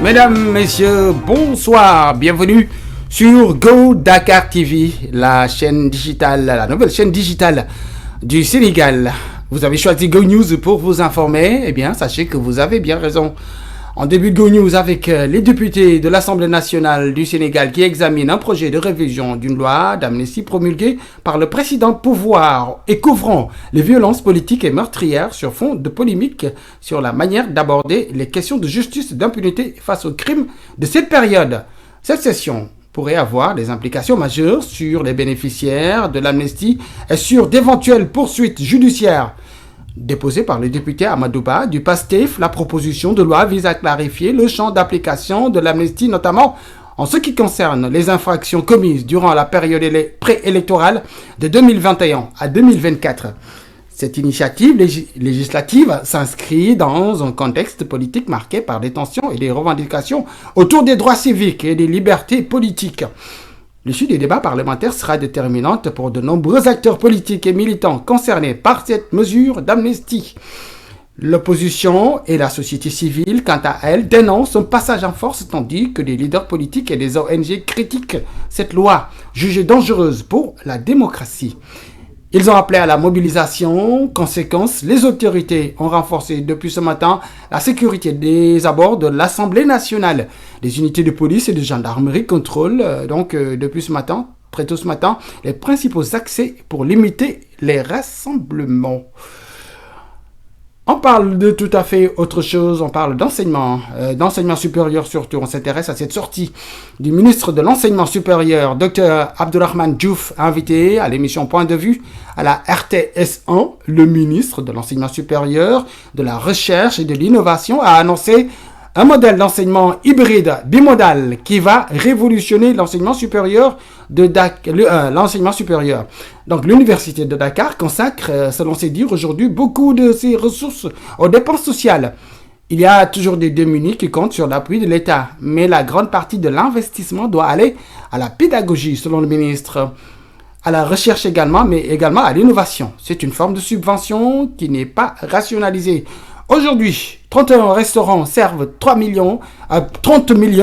Mesdames, messieurs, bonsoir, bienvenue sur Go Dakar TV, la chaîne digitale, la nouvelle chaîne digitale du Sénégal. Vous avez choisi Go News pour vous informer, eh bien sachez que vous avez bien raison. En début de Go News avec les députés de l'Assemblée nationale du Sénégal qui examinent un projet de révision d'une loi d'amnistie promulguée par le précédent pouvoir et couvrant les violences politiques et meurtrières sur fond de polémique sur la manière d'aborder les questions de justice et d'impunité face aux crimes de cette période. Cette session pourrait avoir des implications majeures sur les bénéficiaires de l'amnistie et sur d'éventuelles poursuites judiciaires. Déposée par le député Amadouba du PASTEF, la proposition de loi vise à clarifier le champ d'application de l'amnistie, notamment en ce qui concerne les infractions commises durant la période préélectorale de 2021 à 2024. Cette initiative législative s'inscrit dans un contexte politique marqué par des tensions et des revendications autour des droits civiques et des libertés politiques. L'issue des débats parlementaires sera déterminante pour de nombreux acteurs politiques et militants concernés par cette mesure d'amnistie. L'opposition et la société civile, quant à elle, dénoncent son passage en force, tandis que les leaders politiques et les ONG critiquent cette loi, jugée dangereuse pour la démocratie. Ils ont appelé à la mobilisation. Conséquence, les autorités ont renforcé depuis ce matin la sécurité des abords de l'Assemblée nationale. Les unités de police et de gendarmerie contrôlent depuis ce matin, très tôt ce matin, les principaux accès pour limiter les rassemblements. On parle de tout à fait autre chose, on parle d'enseignement supérieur surtout. On s'intéresse à cette sortie du ministre de l'Enseignement supérieur, Dr Abdourahmane Diouf, invité à l'émission Point de vue à la RTS1. Le ministre de l'Enseignement supérieur, de la Recherche et de l'Innovation a annoncé un modèle d'enseignement hybride bimodal qui va révolutionner l'enseignement supérieur l'enseignement supérieur. Donc l'université de Dakar consacre, selon ses dires aujourd'hui, beaucoup de ses ressources aux dépenses sociales. Il y a toujours des démunis qui comptent sur l'appui de l'État, mais la grande partie de l'investissement doit aller à la pédagogie, selon le ministre, à la recherche également, mais également à l'innovation. C'est une forme de subvention qui n'est pas rationalisée. Aujourd'hui, 31 restaurants servent 30 millions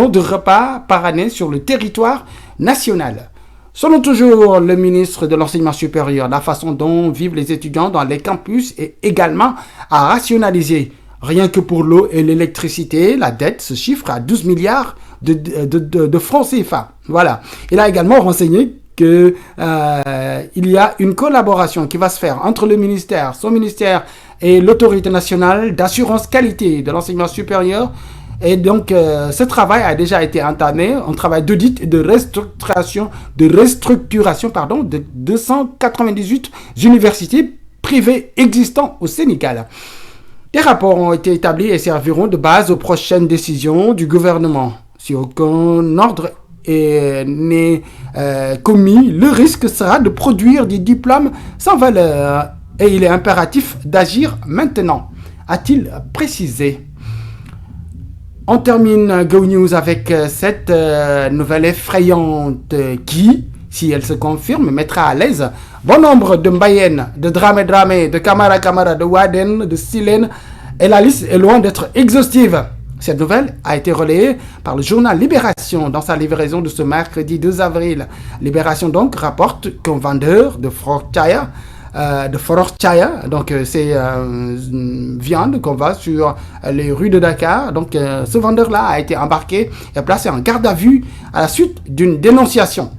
de repas par année sur le territoire national. Selon toujours le ministre de l'Enseignement supérieur, la façon dont vivent les étudiants dans les campus est également à rationaliser. Rien que pour l'eau et l'électricité, la dette se chiffre à 12 milliards de francs CFA. Voilà. Il a également renseigné qu'il y a une collaboration qui va se faire entre le ministère, son ministère et l'autorité nationale d'assurance qualité de l'enseignement supérieur. Et donc, ce travail a déjà été entamé, un travail d'audit et de restructuration de 298 universités privées existantes au Sénégal. Des rapports ont été établis et serviront de base aux prochaines décisions du gouvernement. Si aucun ordre n'est commis, le risque sera de produire des diplômes sans valeur et il est impératif d'agir maintenant, a-t-il précisé. On termine Go News avec cette nouvelle effrayante qui, si elle se confirme, mettra à l'aise bon nombre de Mbayènes, de Dramé, de Kamara, de Waden, de Silène, et la liste est loin d'être exhaustive. Cette nouvelle a été relayée par le journal Libération dans sa livraison de ce mercredi 2 avril. Libération donc rapporte qu'un vendeur de Forchaya, donc c'est viande qu'on va sur les rues de Dakar. Donc ce vendeur-là a été embarqué et placé en garde à vue à la suite d'une dénonciation.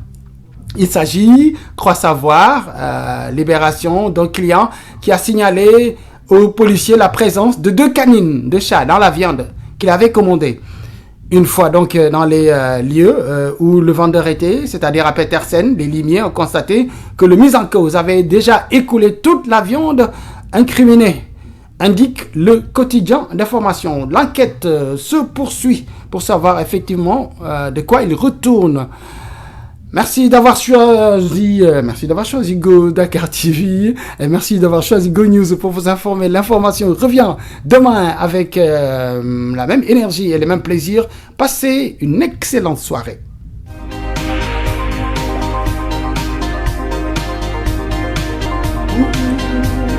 Il s'agit, croit savoir, Libération, d'un client qui a signalé aux policiers la présence de 2 canines de chat dans la viande qu'il avait commandée. Une fois donc dans les lieux où le vendeur était, c'est-à-dire à Petersen, les limiers ont constaté que le mis en cause avait déjà écoulé toute la viande incriminée, indique le quotidien d'information. L'enquête se poursuit pour savoir effectivement de quoi il retourne. Merci d'avoir choisi Go Dakar TV et merci d'avoir choisi Go News pour vous informer. L'information revient demain avec la même énergie et le même plaisir. Passez une excellente soirée.